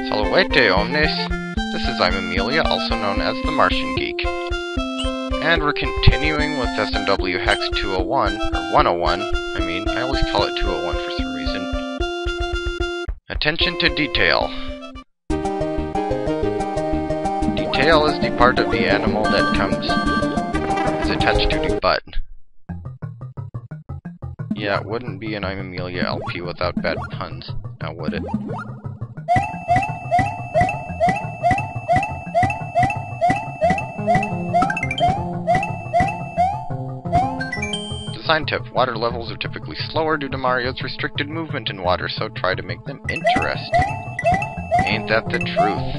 Salvete omnes! This is Amelia, also known as TheMartianGeek. And we're continuing with SMW Hacks 201, or 101, I always call it 201 for some reason. Attention to detail. Detail is the part of the animal that is attached to the butt. Yeah, it wouldn't be an I'm Amelia LP without bad puns, now would it? Design tip. Water levels are typically slower due to Mario's restricted movement in water, so try to make them interesting. Ain't that the truth?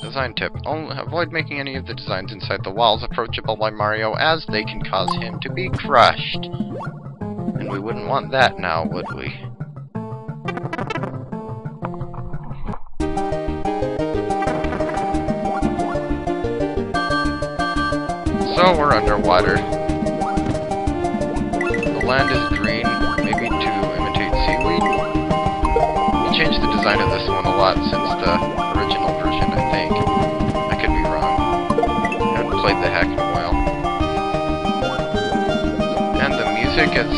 Design tip. Avoid making any of the designs inside the walls approachable by Mario, as they can cause him to be crushed. And we wouldn't want that now, would we? So we're underwater. The land is green, maybe to imitate seaweed. We changed the design of this one a lot since the original version, I think. I could be wrong. I haven't played the hack in a while. And the music is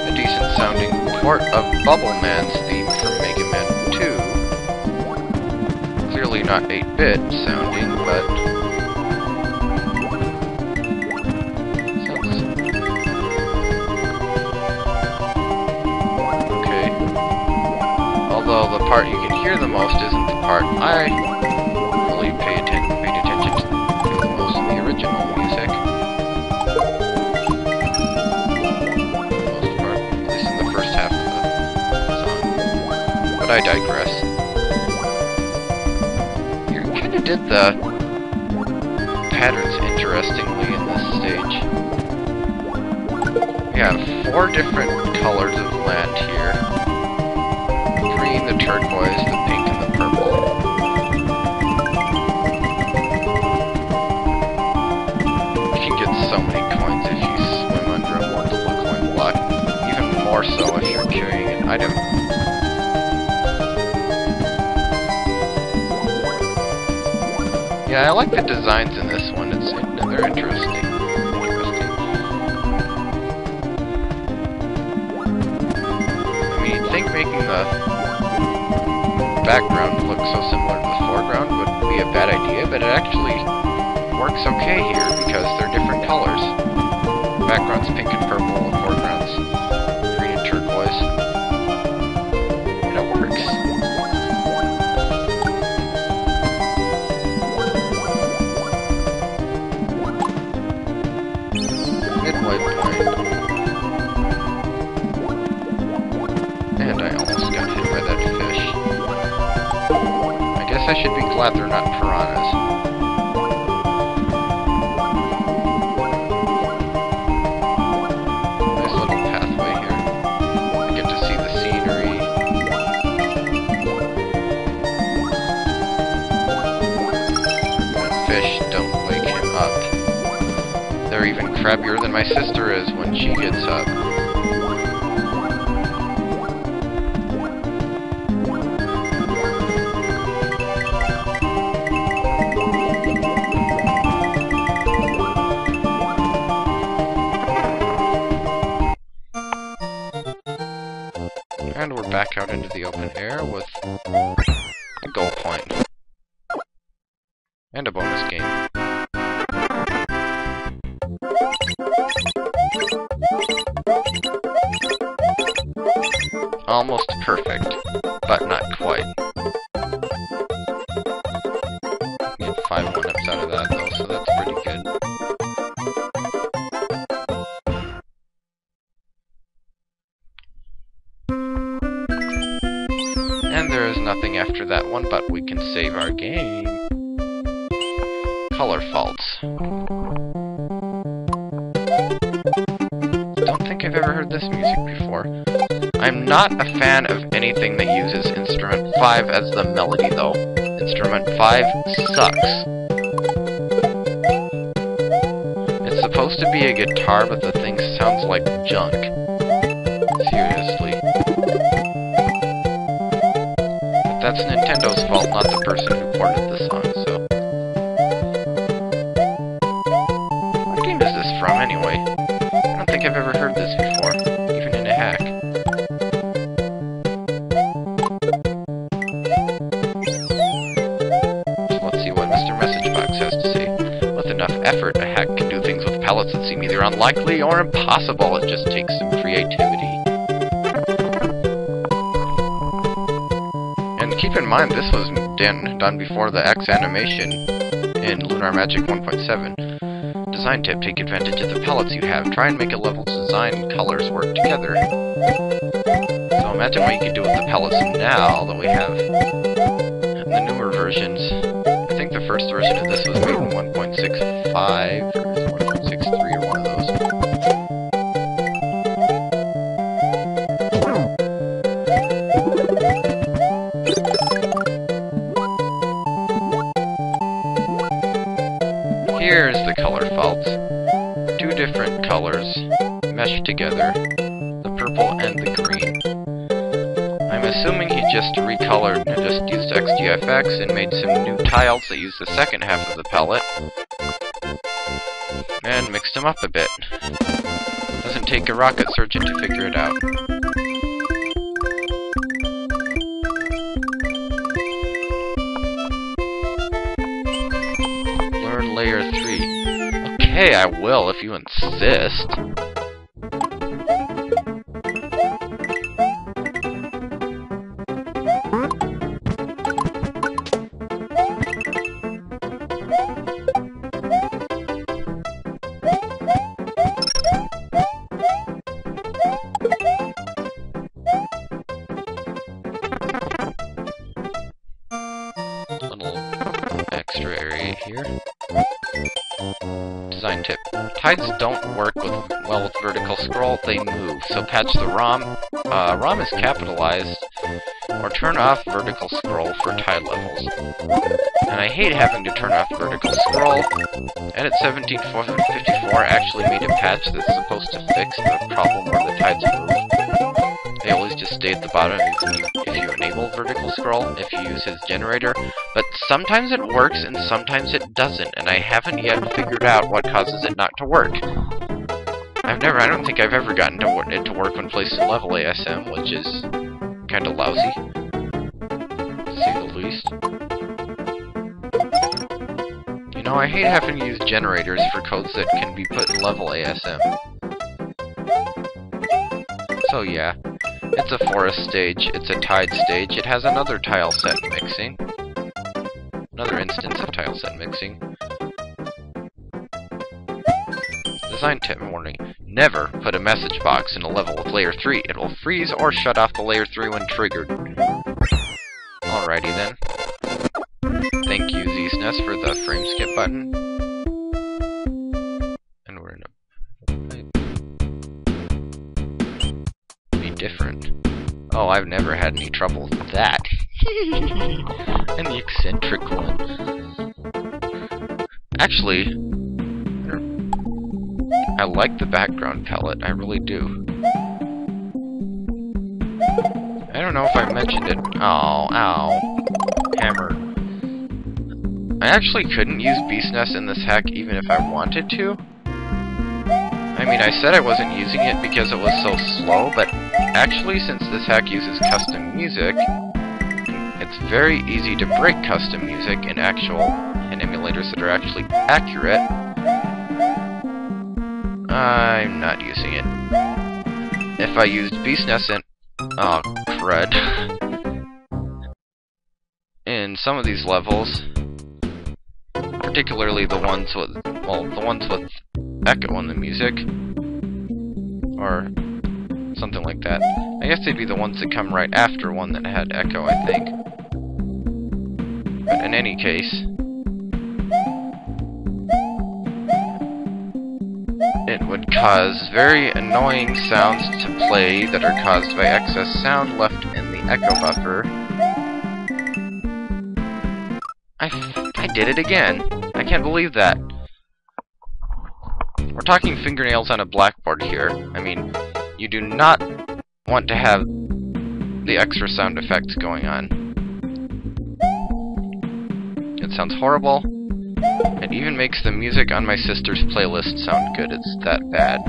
a decent sounding port of Bubble Man's theme from Mega Man 2. Clearly not 8-bit sounding, but although the part you can hear the most isn't the part I really paid attention to the most in the original music. For the most part, at least in the first half of the song. But I digress. You kind of did the patterns interestingly in this stage. We have 4 different colors of land here. The turquoise, the pink, and the purple. You can get so many coins if you swim under a multiple coin block. Even more so if you're carrying an item. Yeah, I like the designs in this one. They're interesting. I mean, you'd think making the background looks so similar to the foreground would be a bad idea, but it actually works okay here because they're different colors. The background's pink and purple, and the foreground's green and turquoise. And it works. Midway point. And I almost got hit by that fish. I should be glad they're not piranhas. Nice little pathway here. I get to see the scenery. When fish don't wake him up. They're even crabbier than my sister is when she gets up. And we're back out into the open air with a goal point. And a bonus game. Almost perfect, but not quite. Get 5 1-ups out of that though, so that's pretty good. And there is nothing after that one, but we can save our game. Color faults. Don't think I've ever heard this music before. I'm not a fan of anything that uses instrument 5 as the melody, though. Instrument 5 sucks. It's supposed to be a guitar, but the thing sounds like junk. that's Nintendo's fault, not the person who ported the song, so... What game is this from, anyway? I don't think I've ever heard this before, even in a hack. So let's see what Mr. Messagebox has to say. With enough effort, a hack can do things with palettes that seem either unlikely or impossible. It just takes some creativity. And keep in mind, this was done before the X animation in Lunar Magic 1.7. Design tip, take advantage of the palettes you have. Try and make a level's design and colors work together. So imagine what you could do with the palettes now that we have the newer versions. I think the first version of this was made in 1.65 or 1.63 or one of those. Here's the color faults. Two different colors meshed together, the purple and the green. I'm assuming he just recolored and just used XGFX and made some new tiles that use the second half of the palette, and mixed them up a bit. Doesn't take a rocket surgeon to figure it out. Learn layer 3. Okay, I will if you insist. Little extra area here. Design tip. Tides don't work well with vertical scroll, they move, so patch the ROM. ROM is capitalized, or turn off vertical scroll for tide levels. And I hate having to turn off vertical scroll. Edit 17.54 actually made a patch that's supposed to fix the problem where the tides move. They always just stay at the bottom if you enable vertical scroll, if you use his generator, but sometimes it works and sometimes it doesn't, and I haven't yet figured out what causes it not to work. I don't think I've ever gotten it to work when placed in level ASM, which is kinda lousy, to say the least. You know, I hate having to use generators for codes that can be put in level ASM. So yeah. It's a forest stage, it's a tide stage, it has another tile set mixing. Another instance of tile set mixing. Design tip warning. Never put a message box in a level with layer 3. It will freeze or shut off the layer 3 when triggered. Alrighty then. Thank you, ZSNES, for the frame skip button. And we're in a... different. Oh, I've never had any trouble with that. And the eccentric one. Actually, I like the background palette, I really do. I don't know if I mentioned it. Oh, ow. Hammer. I actually couldn't use BeastNest in this hack even if I wanted to. I mean, I said I wasn't using it because it was so slow, but actually, since this hack uses custom music, it's very easy to break custom music in emulators that are actually accurate. I'm not using it. If I used BeastNest in... oh, crud. In some of these levels, particularly the ones with... well, the ones with echo in the music, or something like that. I guess they'd be the ones that come right after one that had echo, I think. But in any case, it would cause very annoying sounds to play that are caused by excess sound left in the echo buffer. I did it again. I can't believe that. We're talking fingernails on a blackboard here. I mean, you do not want to have the extra sound effects going on. sounds horrible. It even makes the music on my sister's playlist sound good. It's that bad.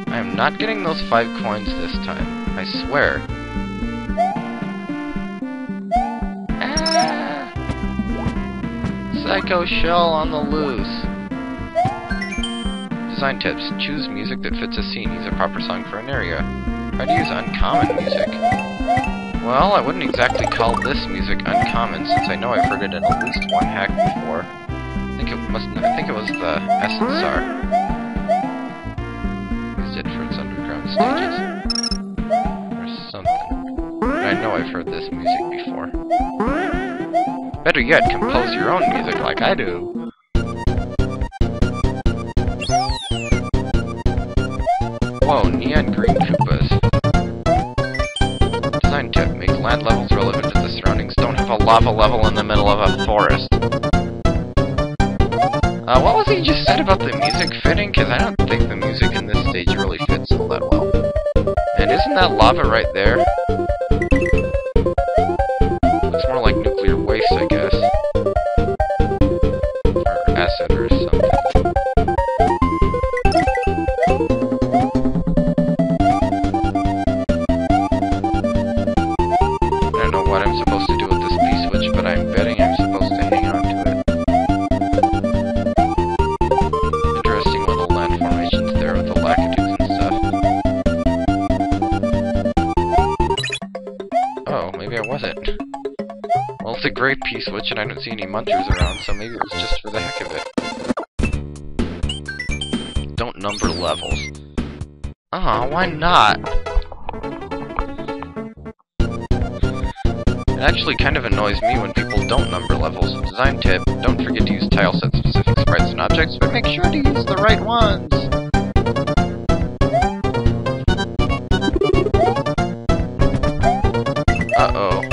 I am not getting those 5 coins this time. I swear. Ah! Psycho Shell on the loose. Design tips. Choose music that fits a scene. Use a proper song for an area. Try to use uncommon music. Well, I wouldn't exactly call this music uncommon, since I know I've heard it in at least one hack before. I think it was the SSR. Used it for its underground stages. Or something. But I know I've heard this music before. Better yet, compose your own music like I do. Whoa, neon green Koopas. Design tip. Make land levels relevant to the surroundings. Don't have a lava level in the middle of a forest. What was he just said about the music fitting? Because I don't think the music in this stage really fits all that well. And isn't that lava right there? Looks more like nuclear waste, I guess. Or acid or something. Well, it's a gray P-switch and I don't see any munchers around, so maybe it was just for the heck of it. Don't number levels. Why not? It actually kind of annoys me when people don't number levels. Design tip, don't forget to use tileset specific sprites and objects, but make sure to use the right ones! Uh-oh.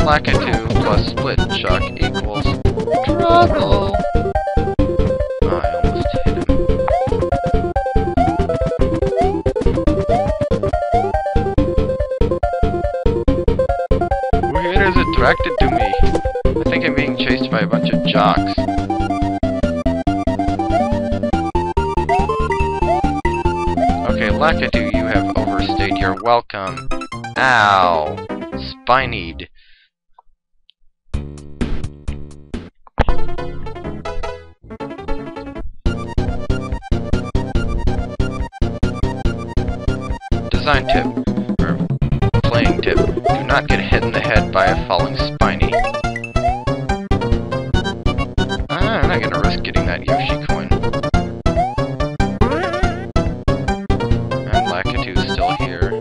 Lakitu plus split shock equals trouble. Oh, I almost hit him. Weird is attracted to me. I think I'm being chased by a bunch of jocks. Okay, Lakitu, you have overstayed your welcome. Ow! Spinied. Design tip, or playing tip, do not get hit in the head by a falling spiny. I'm not gonna risk getting that Yoshi coin. And Lakitu's still here.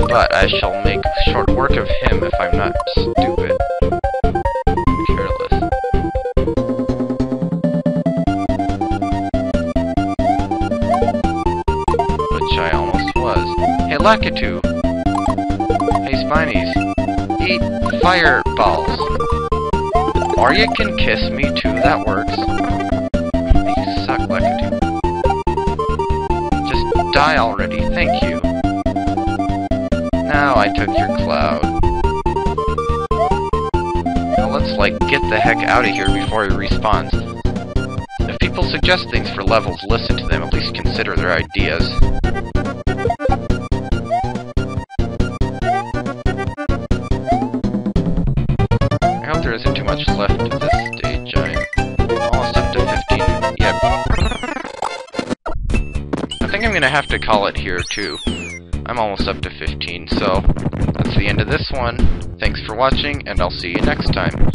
But I shall make short work of him if I'm not stupid. Careless. Which I almost was. Hey, Lakitu! Hey, Spinies! Eat fireballs! Or you can kiss me too, that works. You suck, Lakitu. Just die already, thank you. Now I took your cloud. Now let's, get the heck out of here before he respawns. If people suggest things for levels, listen to them, at least consider their ideas. I hope there isn't too much left of this stage. I'm almost up to 15. Yep. I think I'm gonna have to call it here, too. I'm almost up to 15, so that's the end of this one. Thanks for watching, and I'll see you next time.